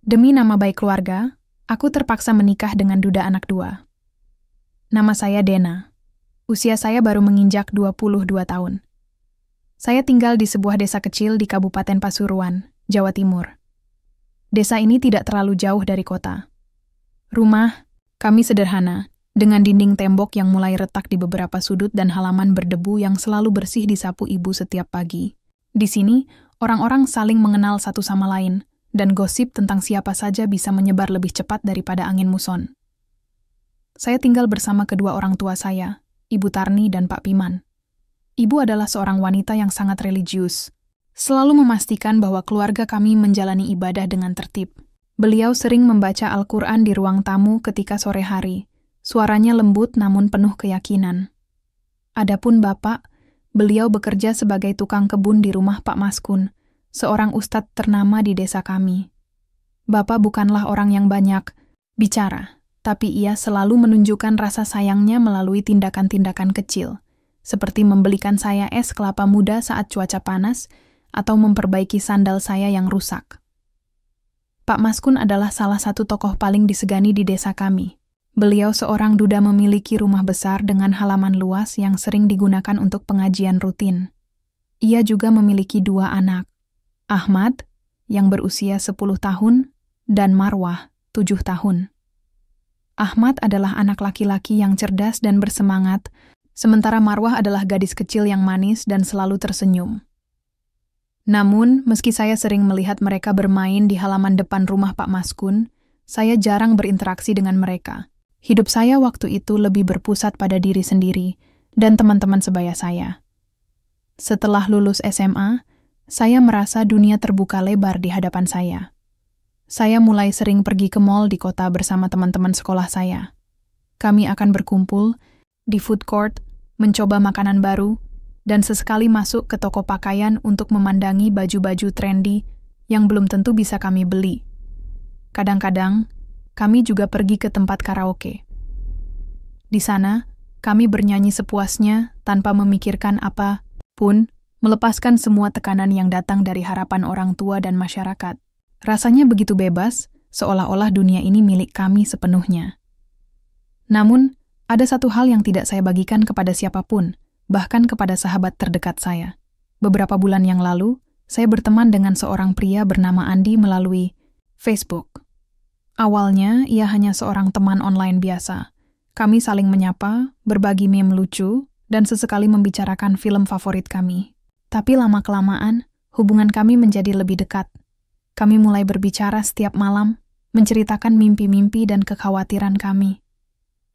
Demi nama baik keluarga, aku terpaksa menikah dengan duda anak dua. Nama saya Dena. Usia saya baru menginjak 22 tahun. Saya tinggal di sebuah desa kecil di Kabupaten Pasuruan, Jawa Timur. Desa ini tidak terlalu jauh dari kota. Rumah kami sederhana, dengan dinding tembok yang mulai retak di beberapa sudut dan halaman berdebu yang selalu bersih disapu ibu setiap pagi. Di sini, orang-orang saling mengenal satu sama lain, dan gosip tentang siapa saja bisa menyebar lebih cepat daripada angin muson. Saya tinggal bersama kedua orang tua saya, Ibu Tarni dan Pak Piman. Ibu adalah seorang wanita yang sangat religius, selalu memastikan bahwa keluarga kami menjalani ibadah dengan tertib. Beliau sering membaca Al-Quran di ruang tamu ketika sore hari. Suaranya lembut namun penuh keyakinan. Adapun Bapak, beliau bekerja sebagai tukang kebun di rumah Pak Maskun, seorang ustadz ternama di desa kami. Bapak bukanlah orang yang banyak bicara, tapi ia selalu menunjukkan rasa sayangnya melalui tindakan-tindakan kecil, seperti membelikan saya es kelapa muda saat cuaca panas atau memperbaiki sandal saya yang rusak. Pak Maskun adalah salah satu tokoh paling disegani di desa kami. Beliau seorang duda memiliki rumah besar dengan halaman luas yang sering digunakan untuk pengajian rutin. Ia juga memiliki dua anak, Ahmad, yang berusia 10 tahun, dan Marwah, 7 tahun. Ahmad adalah anak laki-laki yang cerdas dan bersemangat, sementara Marwah adalah gadis kecil yang manis dan selalu tersenyum. Namun, meski saya sering melihat mereka bermain di halaman depan rumah Pak Maskun, saya jarang berinteraksi dengan mereka. Hidup saya waktu itu lebih berpusat pada diri sendiri dan teman-teman sebaya saya. Setelah lulus SMA, saya merasa dunia terbuka lebar di hadapan saya. Saya mulai sering pergi ke mall di kota bersama teman-teman sekolah saya. Kami akan berkumpul di food court, mencoba makanan baru, dan sesekali masuk ke toko pakaian untuk memandangi baju-baju trendy yang belum tentu bisa kami beli. Kadang-kadang, kami juga pergi ke tempat karaoke. Di sana, kami bernyanyi sepuasnya tanpa memikirkan apa pun, melepaskan semua tekanan yang datang dari harapan orang tua dan masyarakat. Rasanya begitu bebas, seolah-olah dunia ini milik kami sepenuhnya. Namun, ada satu hal yang tidak saya bagikan kepada siapapun, bahkan kepada sahabat terdekat saya. Beberapa bulan yang lalu, saya berteman dengan seorang pria bernama Andi melalui Facebook. Awalnya, ia hanya seorang teman online biasa. Kami saling menyapa, berbagi meme lucu, dan sesekali membicarakan film favorit kami. Tapi lama-kelamaan, hubungan kami menjadi lebih dekat. Kami mulai berbicara setiap malam, menceritakan mimpi-mimpi dan kekhawatiran kami.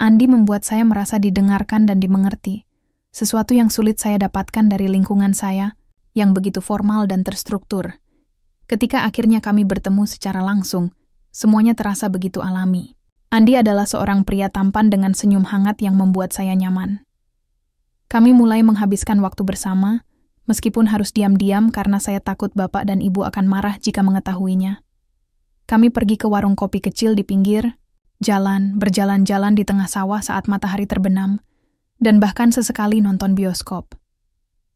Andi membuat saya merasa didengarkan dan dimengerti, sesuatu yang sulit saya dapatkan dari lingkungan saya, yang begitu formal dan terstruktur. Ketika akhirnya kami bertemu secara langsung, semuanya terasa begitu alami. Andi adalah seorang pria tampan dengan senyum hangat yang membuat saya nyaman. Kami mulai menghabiskan waktu bersama, meskipun harus diam-diam karena saya takut bapak dan ibu akan marah jika mengetahuinya. Kami pergi ke warung kopi kecil di pinggir jalan, berjalan-jalan di tengah sawah saat matahari terbenam, dan bahkan sesekali nonton bioskop.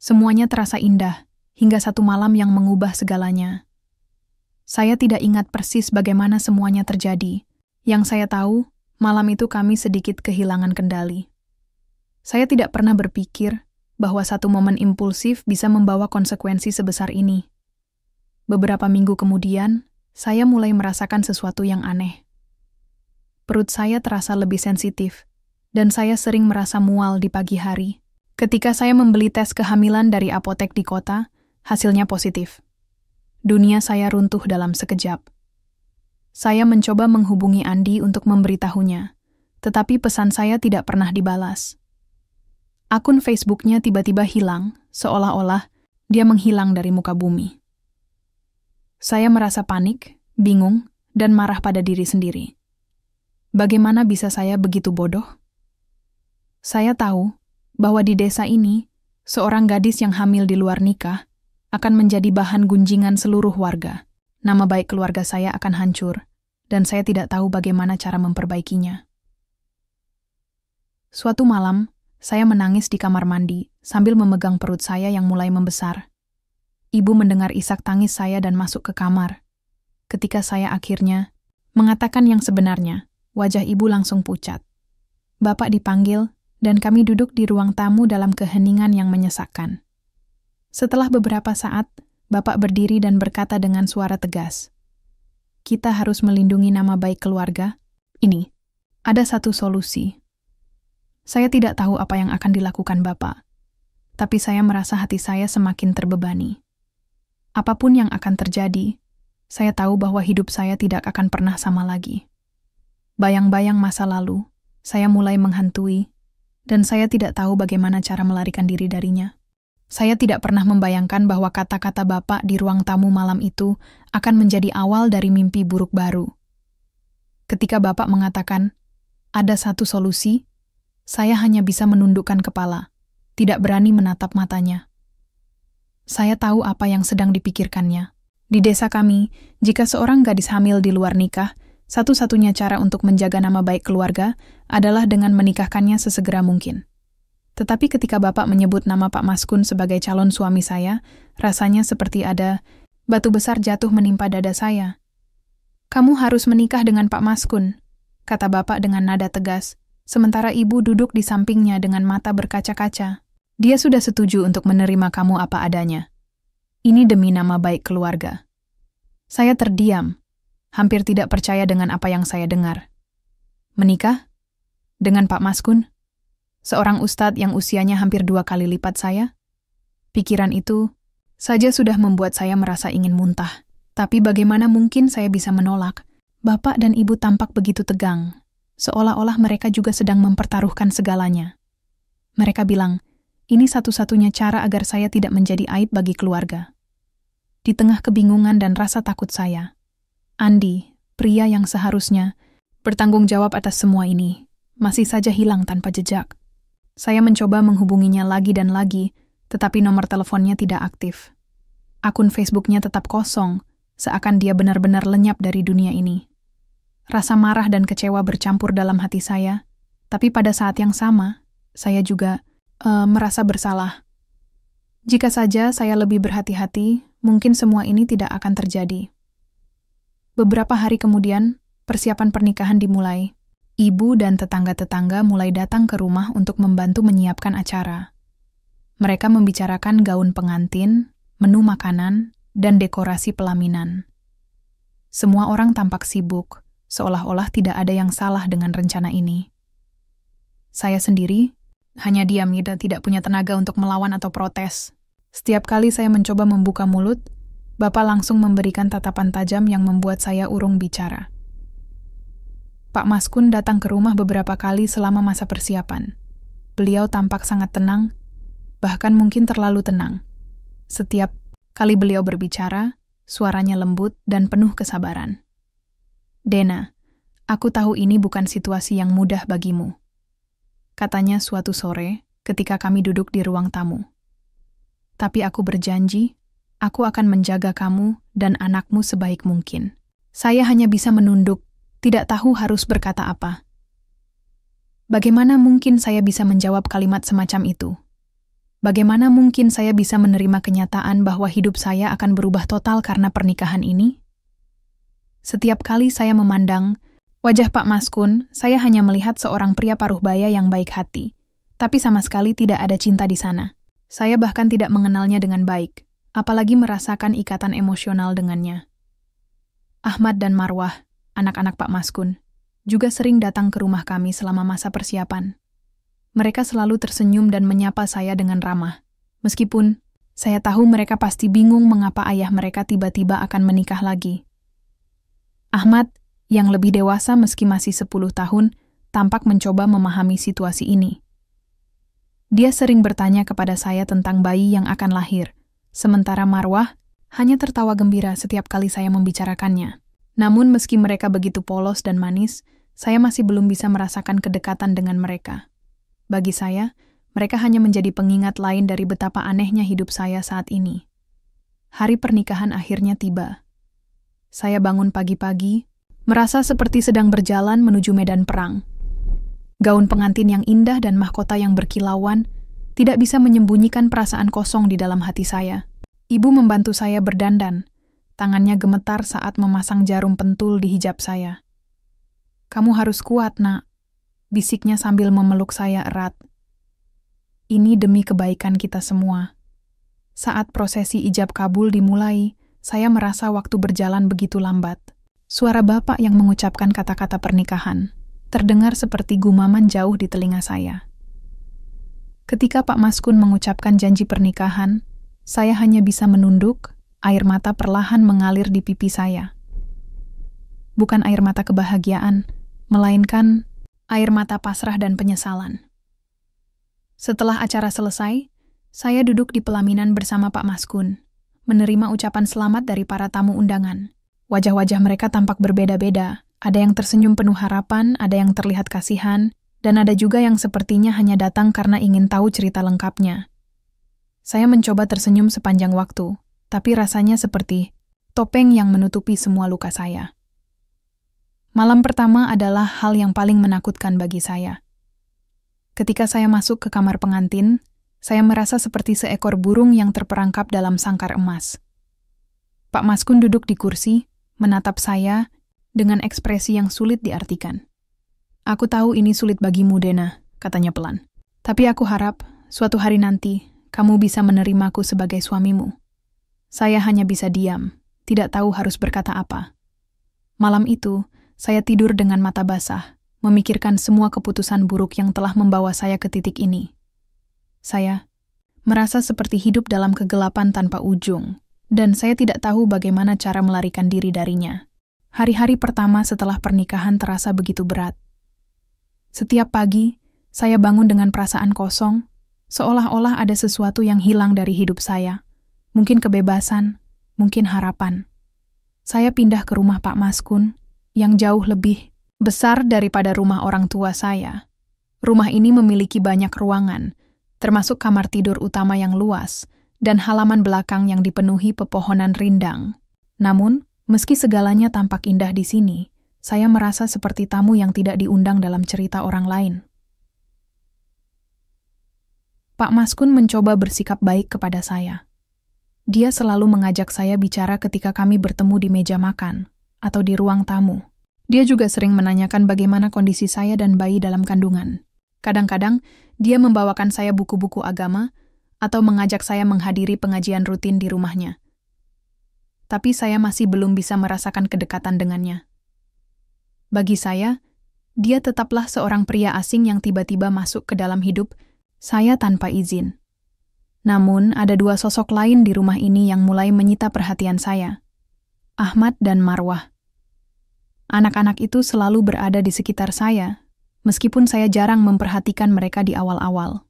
Semuanya terasa indah, hingga satu malam yang mengubah segalanya. Saya tidak ingat persis bagaimana semuanya terjadi. Yang saya tahu, malam itu kami sedikit kehilangan kendali. Saya tidak pernah berpikir bahwa satu momen impulsif bisa membawa konsekuensi sebesar ini. Beberapa minggu kemudian, saya mulai merasakan sesuatu yang aneh. Perut saya terasa lebih sensitif, dan saya sering merasa mual di pagi hari. Ketika saya membeli tes kehamilan dari apotek di kota, hasilnya positif. Dunia saya runtuh dalam sekejap. Saya mencoba menghubungi Andi untuk memberitahunya, tetapi pesan saya tidak pernah dibalas. Akun Facebook-nya tiba-tiba hilang, seolah-olah dia menghilang dari muka bumi. Saya merasa panik, bingung, dan marah pada diri sendiri. Bagaimana bisa saya begitu bodoh? Saya tahu bahwa di desa ini, seorang gadis yang hamil di luar nikah akan menjadi bahan gunjingan seluruh warga. Nama baik keluarga saya akan hancur, dan saya tidak tahu bagaimana cara memperbaikinya. Suatu malam, saya menangis di kamar mandi sambil memegang perut saya yang mulai membesar. Ibu mendengar isak tangis saya dan masuk ke kamar. ketika saya akhirnya mengatakan yang sebenarnya, wajah ibu langsung pucat. Bapak dipanggil, dan kami duduk di ruang tamu dalam keheningan yang menyesakkan. Setelah beberapa saat, Bapak berdiri dan berkata dengan suara tegas, "Kita harus melindungi nama baik keluarga. Ini, ada satu solusi. Saya tidak tahu apa yang akan dilakukan Bapak, tapi saya merasa hati saya semakin terbebani. Apapun yang akan terjadi, saya tahu bahwa hidup saya tidak akan pernah sama lagi. Bayang-bayang masa lalu, saya mulai menghantui, dan saya tidak tahu bagaimana cara melarikan diri darinya. Saya tidak pernah membayangkan bahwa kata-kata Bapak di ruang tamu malam itu akan menjadi awal dari mimpi buruk baru. Ketika Bapak mengatakan, ada satu solusi, saya hanya bisa menundukkan kepala, tidak berani menatap matanya. Saya tahu apa yang sedang dipikirkannya. Di desa kami, jika seorang gadis hamil di luar nikah, satu-satunya cara untuk menjaga nama baik keluarga adalah dengan menikahkannya sesegera mungkin. Tetapi ketika Bapak menyebut nama Pak Maskun sebagai calon suami saya, rasanya seperti ada batu besar jatuh menimpa dada saya. "Kamu harus menikah dengan Pak Maskun," kata Bapak dengan nada tegas, sementara ibu duduk di sampingnya dengan mata berkaca-kaca. "Dia sudah setuju untuk menerima kamu apa adanya. Ini demi nama baik keluarga." Saya terdiam, hampir tidak percaya dengan apa yang saya dengar. Menikah? Dengan Pak Maskun? Seorang ustadz yang usianya hampir 2 kali lipat saya? Pikiran itu saja sudah membuat saya merasa ingin muntah. Tapi bagaimana mungkin saya bisa menolak? Bapak dan ibu tampak begitu tegang, seolah-olah mereka juga sedang mempertaruhkan segalanya. Mereka bilang, ini satu-satunya cara agar saya tidak menjadi aib bagi keluarga. Di tengah kebingungan dan rasa takut saya, Andi, pria yang seharusnya bertanggung jawab atas semua ini, masih saja hilang tanpa jejak. Saya mencoba menghubunginya lagi dan lagi, tetapi nomor teleponnya tidak aktif. Akun Facebooknya tetap kosong, seakan dia benar-benar lenyap dari dunia ini. Rasa marah dan kecewa bercampur dalam hati saya, tapi pada saat yang sama, saya juga merasa bersalah. Jika saja saya lebih berhati-hati, mungkin semua ini tidak akan terjadi. Beberapa hari kemudian, persiapan pernikahan dimulai. Ibu dan tetangga-tetangga mulai datang ke rumah untuk membantu menyiapkan acara. Mereka membicarakan gaun pengantin, menu makanan, dan dekorasi pelaminan. Semua orang tampak sibuk, seolah-olah tidak ada yang salah dengan rencana ini. Saya sendiri hanya diam dan tidak punya tenaga untuk melawan atau protes. Setiap kali saya mencoba membuka mulut, Bapak langsung memberikan tatapan tajam yang membuat saya urung bicara. Pak Maskun datang ke rumah beberapa kali selama masa persiapan. Beliau tampak sangat tenang, bahkan mungkin terlalu tenang. Setiap kali beliau berbicara, suaranya lembut dan penuh kesabaran. "Dena, aku tahu ini bukan situasi yang mudah bagimu," katanya suatu sore ketika kami duduk di ruang tamu. "Tapi aku berjanji, aku akan menjaga kamu dan anakmu sebaik mungkin." Saya hanya bisa menunduk, tidak tahu harus berkata apa. Bagaimana mungkin saya bisa menjawab kalimat semacam itu? Bagaimana mungkin saya bisa menerima kenyataan bahwa hidup saya akan berubah total karena pernikahan ini? Setiap kali saya memandang wajah Pak Maskun, saya hanya melihat seorang pria paruh baya yang baik hati, tapi sama sekali tidak ada cinta di sana. Saya bahkan tidak mengenalnya dengan baik, apalagi merasakan ikatan emosional dengannya. Ahmad dan Marwah, anak-anak Pak Maskun, juga sering datang ke rumah kami selama masa persiapan. Mereka selalu tersenyum dan menyapa saya dengan ramah. Meskipun saya tahu mereka pasti bingung mengapa ayah mereka tiba-tiba akan menikah lagi. Ahmad, yang lebih dewasa meski masih 10 tahun, tampak mencoba memahami situasi ini. Dia sering bertanya kepada saya tentang bayi yang akan lahir, sementara Marwah hanya tertawa gembira setiap kali saya membicarakannya. Namun meski mereka begitu polos dan manis, saya masih belum bisa merasakan kedekatan dengan mereka. Bagi saya, mereka hanya menjadi pengingat lain dari betapa anehnya hidup saya saat ini. Hari pernikahan akhirnya tiba. Saya bangun pagi-pagi, merasa seperti sedang berjalan menuju medan perang. Gaun pengantin yang indah dan mahkota yang berkilauan tidak bisa menyembunyikan perasaan kosong di dalam hati saya. Ibu membantu saya berdandan, Tangannya gemetar saat memasang jarum pentul di hijab saya. "Kamu harus kuat, Nak," bisiknya sambil memeluk saya erat. "Ini demi kebaikan kita semua." Saat prosesi ijab kabul dimulai, saya merasa waktu berjalan begitu lambat. Suara bapak yang mengucapkan kata-kata pernikahan terdengar seperti gumaman jauh di telinga saya. Ketika Pak Maskun mengucapkan janji pernikahan, saya hanya bisa menunduk, air mata perlahan mengalir di pipi saya. Bukan air mata kebahagiaan, melainkan air mata pasrah dan penyesalan. Setelah acara selesai, saya duduk di pelaminan bersama Pak Maskun, menerima ucapan selamat dari para tamu undangan. Wajah-wajah mereka tampak berbeda-beda. Ada yang tersenyum penuh harapan, ada yang terlihat kasihan, dan ada juga yang sepertinya hanya datang karena ingin tahu cerita lengkapnya. Saya mencoba tersenyum sepanjang waktu, tapi rasanya seperti topeng yang menutupi semua luka saya. Malam pertama adalah hal yang paling menakutkan bagi saya. Ketika saya masuk ke kamar pengantin, saya merasa seperti seekor burung yang terperangkap dalam sangkar emas. Pak Maskun duduk di kursi, menatap saya dengan ekspresi yang sulit diartikan. "Aku tahu ini sulit bagimu, Dena," katanya pelan. "Tapi aku harap suatu hari nanti kamu bisa menerimaku sebagai suamimu." Saya hanya bisa diam, tidak tahu harus berkata apa. Malam itu, saya tidur dengan mata basah, memikirkan semua keputusan buruk yang telah membawa saya ke titik ini. Saya merasa seperti hidup dalam kegelapan tanpa ujung, dan saya tidak tahu bagaimana cara melarikan diri darinya. Hari-hari pertama setelah pernikahan terasa begitu berat. Setiap pagi, saya bangun dengan perasaan kosong, seolah-olah ada sesuatu yang hilang dari hidup saya. Mungkin kebebasan, mungkin harapan. Saya pindah ke rumah Pak Maskun, yang jauh lebih besar daripada rumah orang tua saya. Rumah ini memiliki banyak ruangan, termasuk kamar tidur utama yang luas, dan halaman belakang yang dipenuhi pepohonan rindang. Namun, meski segalanya tampak indah di sini, saya merasa seperti tamu yang tidak diundang dalam cerita orang lain. Pak Maskun mencoba bersikap baik kepada saya. Dia selalu mengajak saya bicara ketika kami bertemu di meja makan atau di ruang tamu. Dia juga sering menanyakan bagaimana kondisi saya dan bayi dalam kandungan. Kadang-kadang, dia membawakan saya buku-buku agama atau mengajak saya menghadiri pengajian rutin di rumahnya. Tapi saya masih belum bisa merasakan kedekatan dengannya. Bagi saya, dia tetaplah seorang pria asing yang tiba-tiba masuk ke dalam hidup saya tanpa izin. Namun, ada dua sosok lain di rumah ini yang mulai menyita perhatian saya. Ahmad dan Marwah. Anak-anak itu selalu berada di sekitar saya, meskipun saya jarang memperhatikan mereka di awal-awal.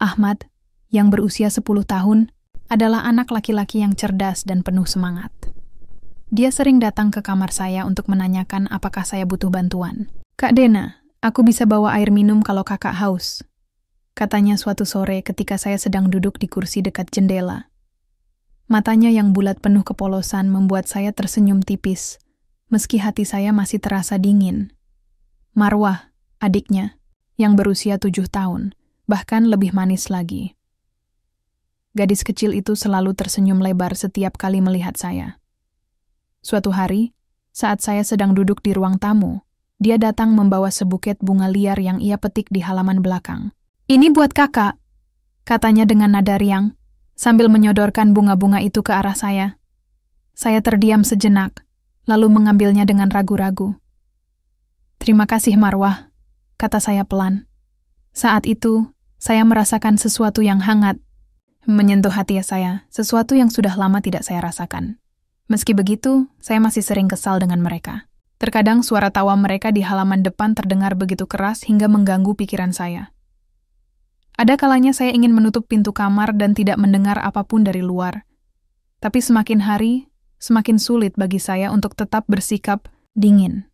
Ahmad, yang berusia 10 tahun, adalah anak laki-laki yang cerdas dan penuh semangat. Dia sering datang ke kamar saya untuk menanyakan apakah saya butuh bantuan. "Kak Dena, aku bisa bawa air minum kalau kakak haus," katanya suatu sore ketika saya sedang duduk di kursi dekat jendela. Matanya yang bulat penuh kepolosan membuat saya tersenyum tipis, meski hati saya masih terasa dingin. Marwah, adiknya, yang berusia 7 tahun, bahkan lebih manis lagi. Gadis kecil itu selalu tersenyum lebar setiap kali melihat saya. Suatu hari, saat saya sedang duduk di ruang tamu, dia datang membawa sebuket bunga liar yang ia petik di halaman belakang. "Ini buat kakak," katanya dengan nada riang, sambil menyodorkan bunga-bunga itu ke arah saya. Saya terdiam sejenak, lalu mengambilnya dengan ragu-ragu. "Terima kasih, Marwah," kata saya pelan. Saat itu, saya merasakan sesuatu yang hangat, menyentuh hati saya, sesuatu yang sudah lama tidak saya rasakan. Meski begitu, saya masih sering kesal dengan mereka. Terkadang suara tawa mereka di halaman depan terdengar begitu keras hingga mengganggu pikiran saya. Ada kalanya saya ingin menutup pintu kamar dan tidak mendengar apapun dari luar. Tapi semakin hari, semakin sulit bagi saya untuk tetap bersikap dingin.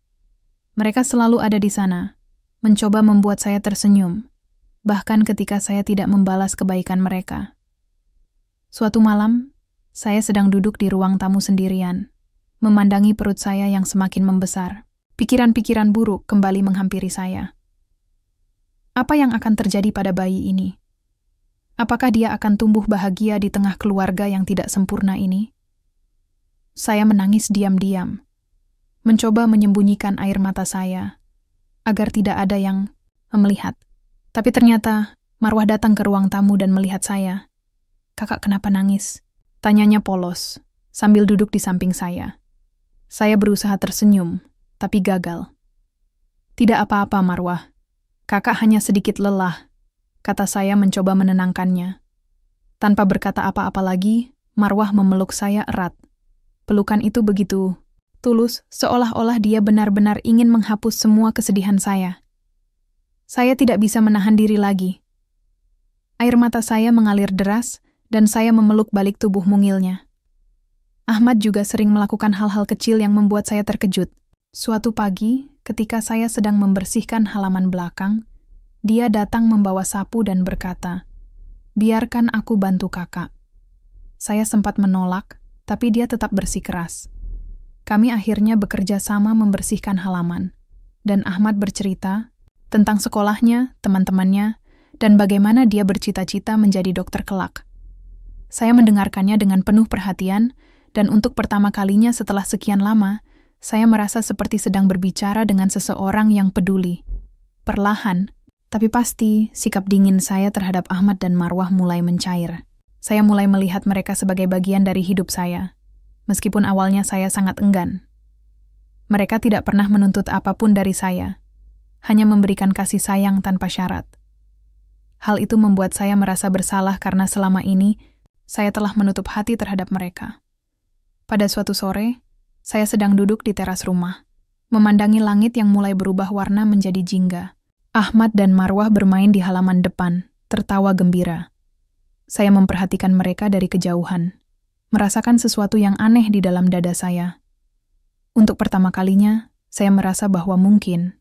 Mereka selalu ada di sana, mencoba membuat saya tersenyum, bahkan ketika saya tidak membalas kebaikan mereka. Suatu malam, saya sedang duduk di ruang tamu sendirian, memandangi perut saya yang semakin membesar. Pikiran-pikiran buruk kembali menghampiri saya. Apa yang akan terjadi pada bayi ini? Apakah dia akan tumbuh bahagia di tengah keluarga yang tidak sempurna ini? Saya menangis diam-diam, mencoba menyembunyikan air mata saya, agar tidak ada yang melihat. Tapi ternyata Marwah datang ke ruang tamu dan melihat saya. "Kakak kenapa nangis?" Tanyanya polos, sambil duduk di samping saya. Saya berusaha tersenyum, tapi gagal. "Tidak apa-apa, Marwah. Kakak hanya sedikit lelah," kata saya mencoba menenangkannya. Tanpa berkata apa-apa lagi, Marwah memeluk saya erat. Pelukan itu begitu tulus, seolah-olah dia benar-benar ingin menghapus semua kesedihan saya. Saya tidak bisa menahan diri lagi. Air mata saya mengalir deras, dan saya memeluk balik tubuh mungilnya. Ahmad juga sering melakukan hal-hal kecil yang membuat saya terkejut. Suatu pagi, ketika saya sedang membersihkan halaman belakang, dia datang membawa sapu dan berkata, "Biarkan aku bantu kakak." Saya sempat menolak, tapi dia tetap bersikeras. Kami akhirnya bekerja sama membersihkan halaman, dan Ahmad bercerita tentang sekolahnya, teman-temannya, dan bagaimana dia bercita-cita menjadi dokter kelak. Saya mendengarkannya dengan penuh perhatian, dan untuk pertama kalinya setelah sekian lama, saya merasa seperti sedang berbicara dengan seseorang yang peduli. Perlahan, tapi pasti, sikap dingin saya terhadap Ahmad dan Marwah mulai mencair. Saya mulai melihat mereka sebagai bagian dari hidup saya, meskipun awalnya saya sangat enggan. Mereka tidak pernah menuntut apapun dari saya, hanya memberikan kasih sayang tanpa syarat. Hal itu membuat saya merasa bersalah karena selama ini saya telah menutup hati terhadap mereka. Pada suatu sore, saya sedang duduk di teras rumah, memandangi langit yang mulai berubah warna menjadi jingga. Ahmad dan Marwah bermain di halaman depan, tertawa gembira. Saya memperhatikan mereka dari kejauhan, merasakan sesuatu yang aneh di dalam dada saya. Untuk pertama kalinya, saya merasa bahwa mungkin,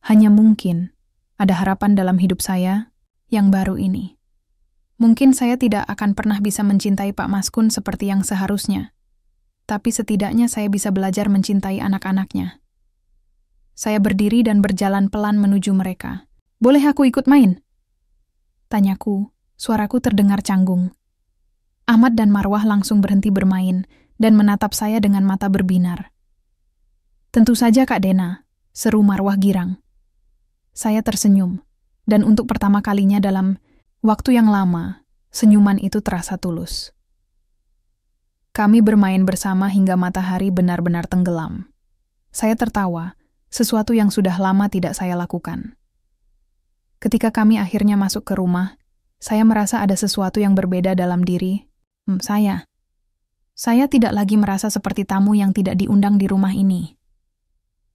hanya mungkin, ada harapan dalam hidup saya yang baru ini. Mungkin saya tidak akan pernah bisa mencintai Pak Maskun seperti yang seharusnya, tapi setidaknya saya bisa belajar mencintai anak-anaknya. Saya berdiri dan berjalan pelan menuju mereka. "Boleh aku ikut main?" Tanyaku, suaraku terdengar canggung. Ahmad dan Marwah langsung berhenti bermain dan menatap saya dengan mata berbinar. "Tentu saja Kak Dena," seru Marwah girang. Saya tersenyum, dan untuk pertama kalinya dalam waktu yang lama, senyuman itu terasa tulus. Kami bermain bersama hingga matahari benar-benar tenggelam. Saya tertawa, sesuatu yang sudah lama tidak saya lakukan. Ketika kami akhirnya masuk ke rumah, saya merasa ada sesuatu yang berbeda dalam diri saya. Saya tidak lagi merasa seperti tamu yang tidak diundang di rumah ini.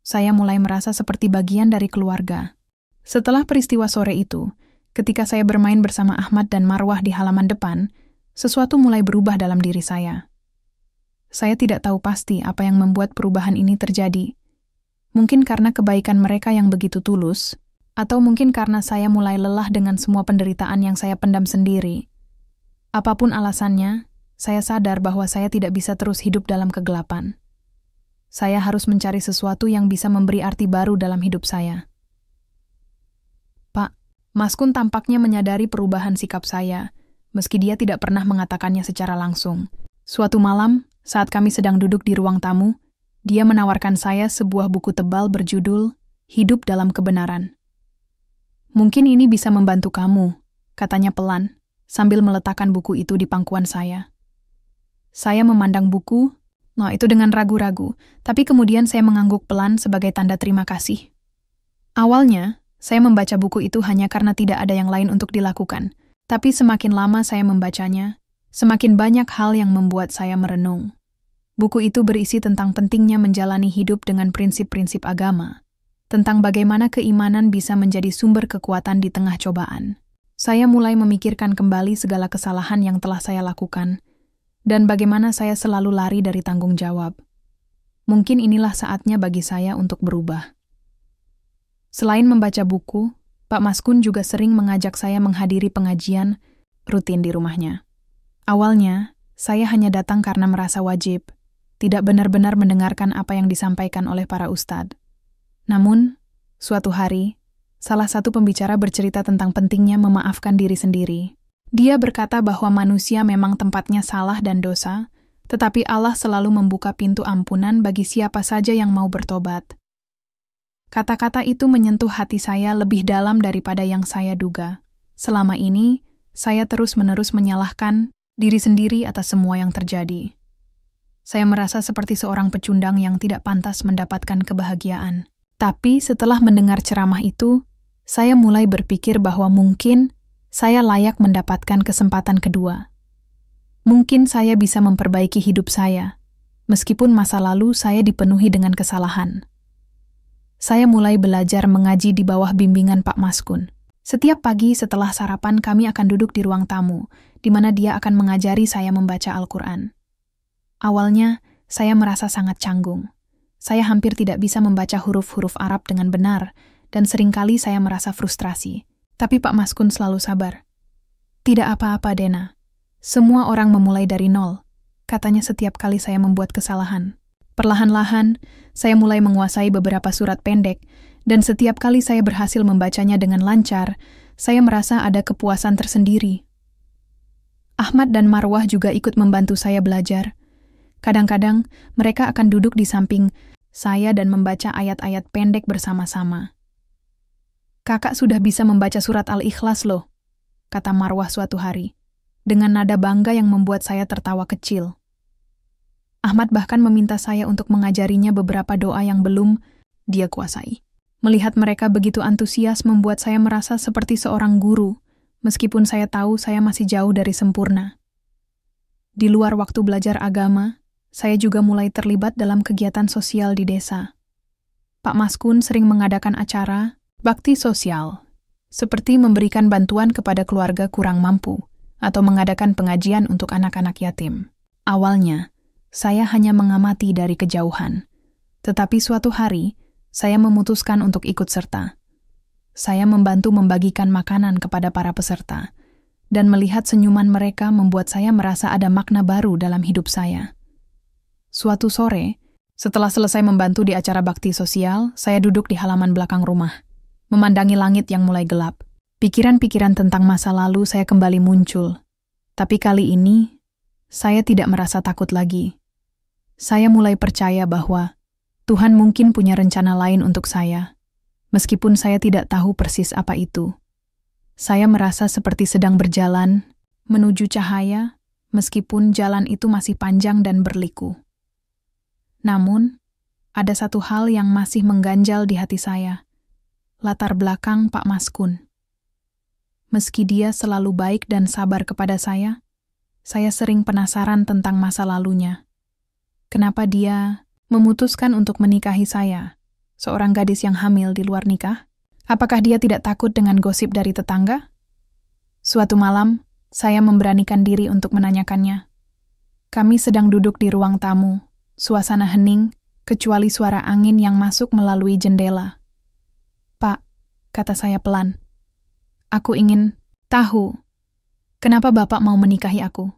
Saya mulai merasa seperti bagian dari keluarga. Setelah peristiwa sore itu, ketika saya bermain bersama Ahmad dan Marwah di halaman depan, sesuatu mulai berubah dalam diri saya. Saya tidak tahu pasti apa yang membuat perubahan ini terjadi. Mungkin karena kebaikan mereka yang begitu tulus, atau mungkin karena saya mulai lelah dengan semua penderitaan yang saya pendam sendiri. Apapun alasannya, saya sadar bahwa saya tidak bisa terus hidup dalam kegelapan. Saya harus mencari sesuatu yang bisa memberi arti baru dalam hidup saya. "Pak, Maskun tampaknya menyadari perubahan sikap saya, meski dia tidak pernah mengatakannya secara langsung. Suatu malam, saat kami sedang duduk di ruang tamu, dia menawarkan saya sebuah buku tebal berjudul Hidup dalam Kebenaran. Mungkin ini bisa membantu kamu," katanya pelan, sambil meletakkan buku itu di pangkuan saya. Saya memandang buku, itu dengan ragu-ragu, tapi kemudian saya mengangguk pelan sebagai tanda terima kasih. Awalnya, saya membaca buku itu hanya karena tidak ada yang lain untuk dilakukan, tapi semakin lama saya membacanya, semakin banyak hal yang membuat saya merenung. Buku itu berisi tentang pentingnya menjalani hidup dengan prinsip-prinsip agama, tentang bagaimana keimanan bisa menjadi sumber kekuatan di tengah cobaan. Saya mulai memikirkan kembali segala kesalahan yang telah saya lakukan, dan bagaimana saya selalu lari dari tanggung jawab. Mungkin inilah saatnya bagi saya untuk berubah. Selain membaca buku, Pak Maskun juga sering mengajak saya menghadiri pengajian rutin di rumahnya. Awalnya, saya hanya datang karena merasa wajib, tidak benar-benar mendengarkan apa yang disampaikan oleh para ustadz. Namun, suatu hari, salah satu pembicara bercerita tentang pentingnya memaafkan diri sendiri. Dia berkata bahwa manusia memang tempatnya salah dan dosa, Tetapi Allah selalu membuka pintu ampunan bagi siapa saja yang mau bertobat. Kata-kata itu menyentuh hati saya lebih dalam daripada yang saya duga. Selama ini, saya terus-menerus menyalahkan diri sendiri atas semua yang terjadi. Saya merasa seperti seorang pecundang yang tidak pantas mendapatkan kebahagiaan. Tapi setelah mendengar ceramah itu, saya mulai berpikir bahwa mungkin saya layak mendapatkan kesempatan kedua. Mungkin saya bisa memperbaiki hidup saya, meskipun masa lalu saya dipenuhi dengan kesalahan. Saya mulai belajar mengaji di bawah bimbingan Pak Maskun. Setiap pagi setelah sarapan kami akan duduk di ruang tamu, di mana dia akan mengajari saya membaca Al-Quran. Awalnya, saya merasa sangat canggung. Saya hampir tidak bisa membaca huruf-huruf Arab dengan benar, dan seringkali saya merasa frustrasi. Tapi Pak Maskun selalu sabar. Tidak apa-apa, Dena. Semua orang memulai dari nol, katanya setiap kali saya membuat kesalahan. Perlahan-lahan, saya mulai menguasai beberapa surat pendek, dan setiap kali saya berhasil membacanya dengan lancar, saya merasa ada kepuasan tersendiri. Ahmad dan Marwah juga ikut membantu saya belajar. Kadang-kadang, mereka akan duduk di samping saya dan membaca ayat-ayat pendek bersama-sama. Kakak sudah bisa membaca surat Al-Ikhlas loh, kata Marwah suatu hari, dengan nada bangga yang membuat saya tertawa kecil. Ahmad bahkan meminta saya untuk mengajarinya beberapa doa yang belum dia kuasai. Melihat mereka begitu antusias membuat saya merasa seperti seorang guru, meskipun saya tahu saya masih jauh dari sempurna. Di luar waktu belajar agama, saya juga mulai terlibat dalam kegiatan sosial di desa. Pak Maskun sering mengadakan acara bakti sosial, seperti memberikan bantuan kepada keluarga kurang mampu atau mengadakan pengajian untuk anak-anak yatim. Awalnya, saya hanya mengamati dari kejauhan, tetapi suatu hari, saya memutuskan untuk ikut serta. Saya membantu membagikan makanan kepada para peserta, dan melihat senyuman mereka membuat saya merasa ada makna baru dalam hidup saya. Suatu sore, setelah selesai membantu di acara bakti sosial, saya duduk di halaman belakang rumah, memandangi langit yang mulai gelap. Pikiran-pikiran tentang masa lalu saya kembali muncul. Tapi kali ini, saya tidak merasa takut lagi. Saya mulai percaya bahwa Tuhan mungkin punya rencana lain untuk saya, meskipun saya tidak tahu persis apa itu. Saya merasa seperti sedang berjalan menuju cahaya, meskipun jalan itu masih panjang dan berliku. Namun, ada satu hal yang masih mengganjal di hati saya. Latar belakang Pak Maskun. Meski dia selalu baik dan sabar kepada saya sering penasaran tentang masa lalunya. Kenapa dia memutuskan untuk menikahi saya, seorang gadis yang hamil di luar nikah? Apakah dia tidak takut dengan gosip dari tetangga? Suatu malam, saya memberanikan diri untuk menanyakannya. Kami sedang duduk di ruang tamu. Suasana hening, kecuali suara angin yang masuk melalui jendela. Pak, kata saya pelan. Aku ingin tahu, kenapa Bapak mau menikahi aku?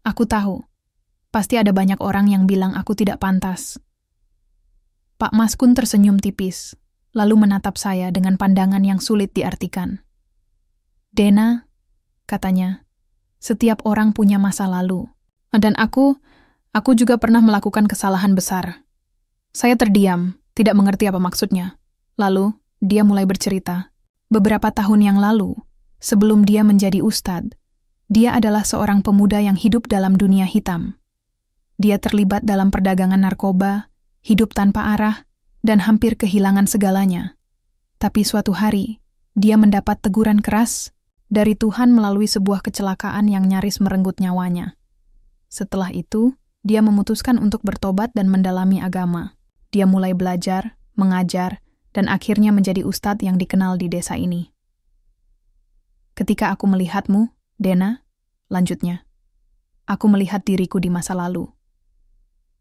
Aku tahu, pasti ada banyak orang yang bilang aku tidak pantas. Pak Maskun tersenyum tipis, lalu menatap saya dengan pandangan yang sulit diartikan. Dena, katanya, setiap orang punya masa lalu, dan aku juga pernah melakukan kesalahan besar. Saya terdiam, tidak mengerti apa maksudnya. Lalu, dia mulai bercerita. Beberapa tahun yang lalu, sebelum dia menjadi ustadz, dia adalah seorang pemuda yang hidup dalam dunia hitam. Dia terlibat dalam perdagangan narkoba, hidup tanpa arah, dan hampir kehilangan segalanya. Tapi suatu hari, dia mendapat teguran keras dari Tuhan melalui sebuah kecelakaan yang nyaris merenggut nyawanya. Setelah itu, dia memutuskan untuk bertobat dan mendalami agama. Dia mulai belajar, mengajar, dan akhirnya menjadi ustadz yang dikenal di desa ini. Ketika aku melihatmu, Dena, lanjutnya, aku melihat diriku di masa lalu.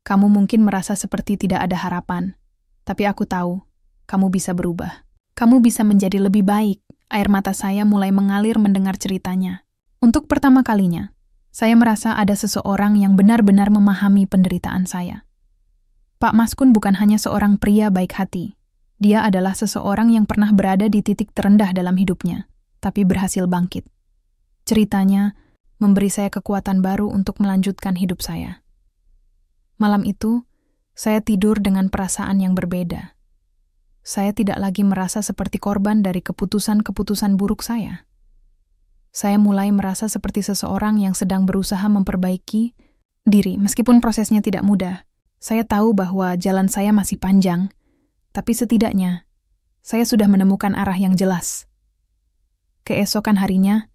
Kamu mungkin merasa seperti tidak ada harapan, tapi aku tahu, kamu bisa berubah. Kamu bisa menjadi lebih baik. Air mata saya mulai mengalir mendengar ceritanya. Untuk pertama kalinya, saya merasa ada seseorang yang benar-benar memahami penderitaan saya. Pak Maskun bukan hanya seorang pria baik hati. Dia adalah seseorang yang pernah berada di titik terendah dalam hidupnya, tapi berhasil bangkit. Ceritanya memberi saya kekuatan baru untuk melanjutkan hidup saya. Malam itu, saya tidur dengan perasaan yang berbeda. Saya tidak lagi merasa seperti korban dari keputusan-keputusan buruk saya. Saya mulai merasa seperti seseorang yang sedang berusaha memperbaiki diri, meskipun prosesnya tidak mudah. Saya tahu bahwa jalan saya masih panjang, tapi setidaknya saya sudah menemukan arah yang jelas. Keesokan harinya,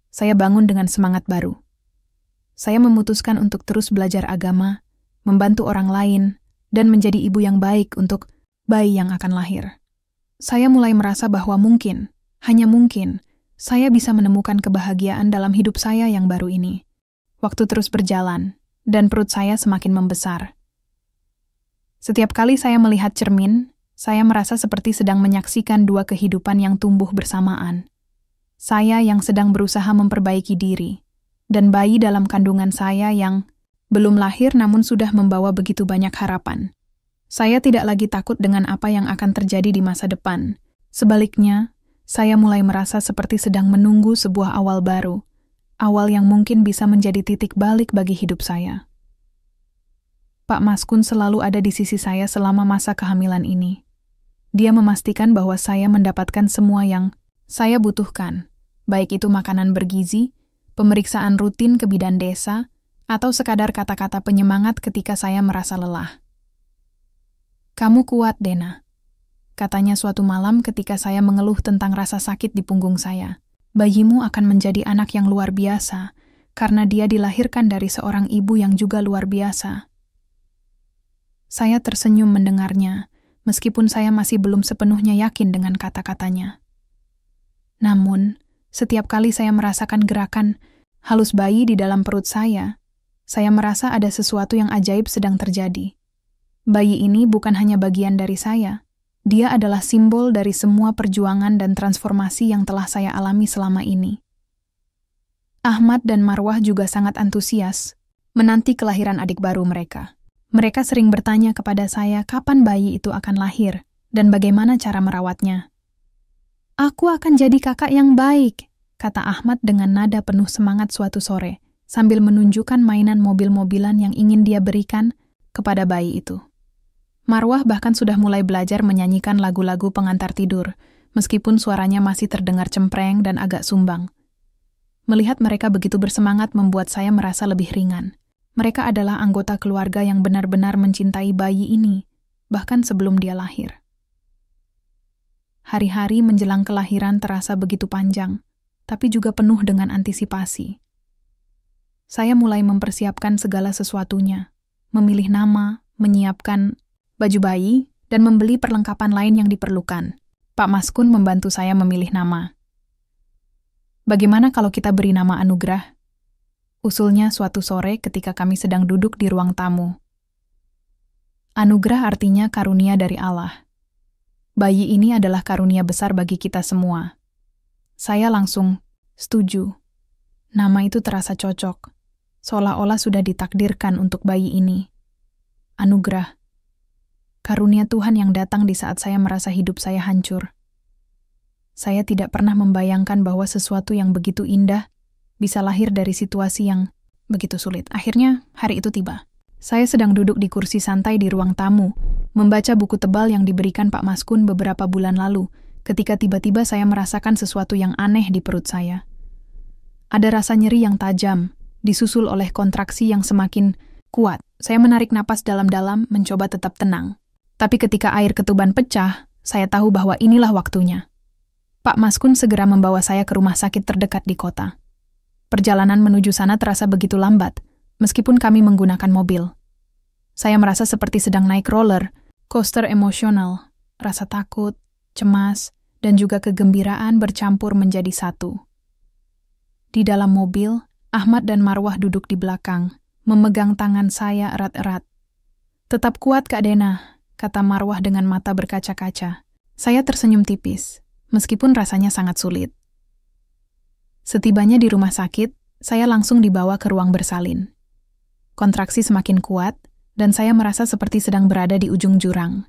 saya bangun dengan semangat baru. Saya memutuskan untuk terus belajar agama, membantu orang lain, dan menjadi ibu yang baik untuk bayi yang akan lahir. Saya mulai merasa bahwa mungkin, hanya mungkin, saya bisa menemukan kebahagiaan dalam hidup saya yang baru ini. Waktu terus berjalan, dan perut saya semakin membesar. Setiap kali saya melihat cermin, saya merasa seperti sedang menyaksikan dua kehidupan yang tumbuh bersamaan. Saya yang sedang berusaha memperbaiki diri, dan bayi dalam kandungan saya yang belum lahir namun sudah membawa begitu banyak harapan. Saya tidak lagi takut dengan apa yang akan terjadi di masa depan. Sebaliknya, saya mulai merasa seperti sedang menunggu sebuah awal baru, awal yang mungkin bisa menjadi titik balik bagi hidup saya. Pak Maskun selalu ada di sisi saya selama masa kehamilan ini. Dia memastikan bahwa saya mendapatkan semua yang saya butuhkan, baik itu makanan bergizi, pemeriksaan rutin ke bidan desa, atau sekadar kata-kata penyemangat ketika saya merasa lelah. "Kamu kuat, Dena," katanya suatu malam ketika saya mengeluh tentang rasa sakit di punggung saya. "Bayimu akan menjadi anak yang luar biasa, karena dia dilahirkan dari seorang ibu yang juga luar biasa." Saya tersenyum mendengarnya, meskipun saya masih belum sepenuhnya yakin dengan kata-katanya. Namun, setiap kali saya merasakan gerakan halus bayi di dalam perut saya merasa ada sesuatu yang ajaib sedang terjadi. Bayi ini bukan hanya bagian dari saya. Dia adalah simbol dari semua perjuangan dan transformasi yang telah saya alami selama ini. Ahmad dan Marwah juga sangat antusias menanti kelahiran adik baru mereka. Mereka sering bertanya kepada saya kapan bayi itu akan lahir dan bagaimana cara merawatnya. "Aku akan jadi kakak yang baik," kata Ahmad dengan nada penuh semangat suatu sore, sambil menunjukkan mainan mobil-mobilan yang ingin dia berikan kepada bayi itu. Marwah bahkan sudah mulai belajar menyanyikan lagu-lagu pengantar tidur, meskipun suaranya masih terdengar cempreng dan agak sumbang. Melihat mereka begitu bersemangat membuat saya merasa lebih ringan. Mereka adalah anggota keluarga yang benar-benar mencintai bayi ini, bahkan sebelum dia lahir. Hari-hari menjelang kelahiran terasa begitu panjang, tapi juga penuh dengan antisipasi. Saya mulai mempersiapkan segala sesuatunya, memilih nama, menyiapkan baju bayi, dan membeli perlengkapan lain yang diperlukan. Pak Maskun membantu saya memilih nama. "Bagaimana kalau kita beri nama Anugrah?" usulnya suatu sore ketika kami sedang duduk di ruang tamu. Anugerah artinya karunia dari Allah. Bayi ini adalah karunia besar bagi kita semua. Saya langsung setuju. Nama itu terasa cocok, seolah-olah sudah ditakdirkan untuk bayi ini. Anugerah. Karunia Tuhan yang datang di saat saya merasa hidup saya hancur. Saya tidak pernah membayangkan bahwa sesuatu yang begitu indah bisa lahir dari situasi yang begitu sulit. Akhirnya, hari itu tiba. Saya sedang duduk di kursi santai di ruang tamu, membaca buku tebal yang diberikan Pak Maskun beberapa bulan lalu, ketika tiba-tiba saya merasakan sesuatu yang aneh di perut saya. Ada rasa nyeri yang tajam, disusul oleh kontraksi yang semakin kuat. Saya menarik napas dalam-dalam, mencoba tetap tenang. Tapi ketika air ketuban pecah, saya tahu bahwa inilah waktunya. Pak Maskun segera membawa saya ke rumah sakit terdekat di kota. Perjalanan menuju sana terasa begitu lambat, meskipun kami menggunakan mobil. Saya merasa seperti sedang naik roller, coaster emosional, rasa takut, cemas, dan juga kegembiraan bercampur menjadi satu. Di dalam mobil, Ahmad dan Marwah duduk di belakang, memegang tangan saya erat-erat. "Tetap kuat, Kak Dena," kata Marwah dengan mata berkaca-kaca. Saya tersenyum tipis, meskipun rasanya sangat sulit. Setibanya di rumah sakit, saya langsung dibawa ke ruang bersalin. Kontraksi semakin kuat, dan saya merasa seperti sedang berada di ujung jurang.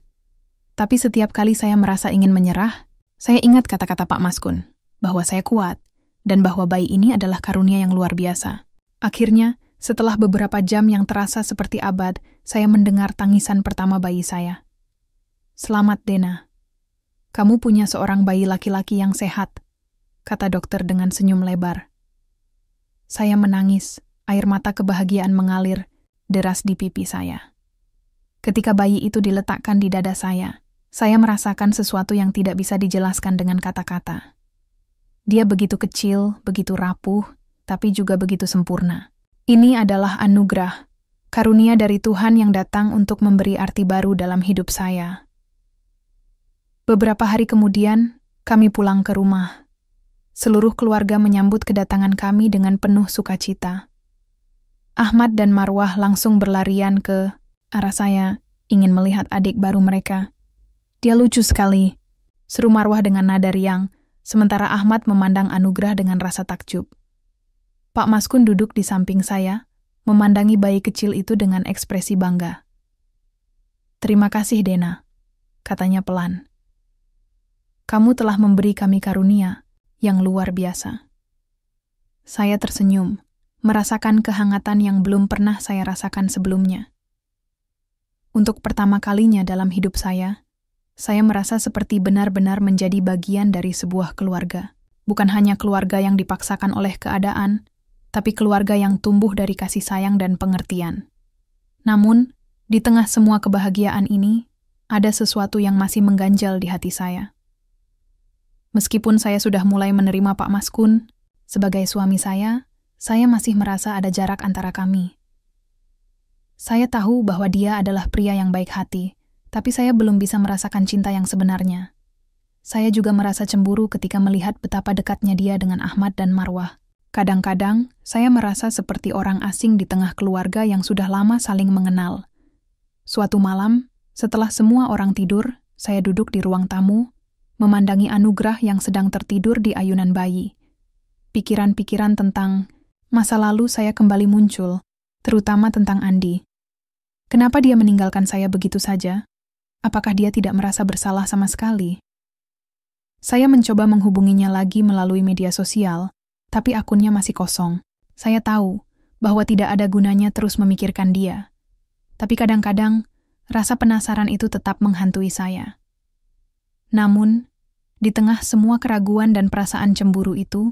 Tapi setiap kali saya merasa ingin menyerah, saya ingat kata-kata Pak Maskun, bahwa saya kuat, dan bahwa bayi ini adalah karunia yang luar biasa. Akhirnya, Setelah beberapa jam yang terasa seperti abad, saya mendengar tangisan pertama bayi saya. "Selamat, Dena. Kamu punya seorang bayi laki-laki yang sehat," kata dokter dengan senyum lebar. Saya menangis, air mata kebahagiaan mengalir deras di pipi saya. Ketika bayi itu diletakkan di dada saya merasakan sesuatu yang tidak bisa dijelaskan dengan kata-kata. Dia begitu kecil, begitu rapuh, tapi juga begitu sempurna. Ini adalah anugerah, karunia dari Tuhan yang datang untuk memberi arti baru dalam hidup saya. Beberapa hari kemudian, kami pulang ke rumah. Seluruh keluarga menyambut kedatangan kami dengan penuh sukacita. Ahmad dan Marwah langsung berlarian ke arah saya, ingin melihat adik baru mereka. "Dia lucu sekali," seru Marwah dengan nada riang, sementara Ahmad memandang anugerah dengan rasa takjub. Pak Maskun duduk di samping saya, memandangi bayi kecil itu dengan ekspresi bangga. "Terima kasih, Dena," katanya pelan. "Kamu telah memberi kami karunia yang luar biasa." Saya tersenyum, merasakan kehangatan yang belum pernah saya rasakan sebelumnya. Untuk pertama kalinya dalam hidup saya merasa seperti benar-benar menjadi bagian dari sebuah keluarga. Bukan hanya keluarga yang dipaksakan oleh keadaan, tapi keluarga yang tumbuh dari kasih sayang dan pengertian. Namun, di tengah semua kebahagiaan ini, ada sesuatu yang masih mengganjal di hati saya. Meskipun saya sudah mulai menerima Pak Maskun sebagai suami saya masih merasa ada jarak antara kami. Saya tahu bahwa dia adalah pria yang baik hati, tapi saya belum bisa merasakan cinta yang sebenarnya. Saya juga merasa cemburu ketika melihat betapa dekatnya dia dengan Ahmad dan Marwah. Kadang-kadang, saya merasa seperti orang asing di tengah keluarga yang sudah lama saling mengenal. Suatu malam, setelah semua orang tidur, saya duduk di ruang tamu, memandangi anugerah yang sedang tertidur di ayunan bayi. Pikiran-pikiran tentang masa lalu saya kembali muncul, terutama tentang Andi. Kenapa dia meninggalkan saya begitu saja? Apakah dia tidak merasa bersalah sama sekali? Saya mencoba menghubunginya lagi melalui media sosial, tapi akunnya masih kosong. Saya tahu bahwa tidak ada gunanya terus memikirkan dia. Tapi kadang-kadang, rasa penasaran itu tetap menghantui saya. Namun, di tengah semua keraguan dan perasaan cemburu itu,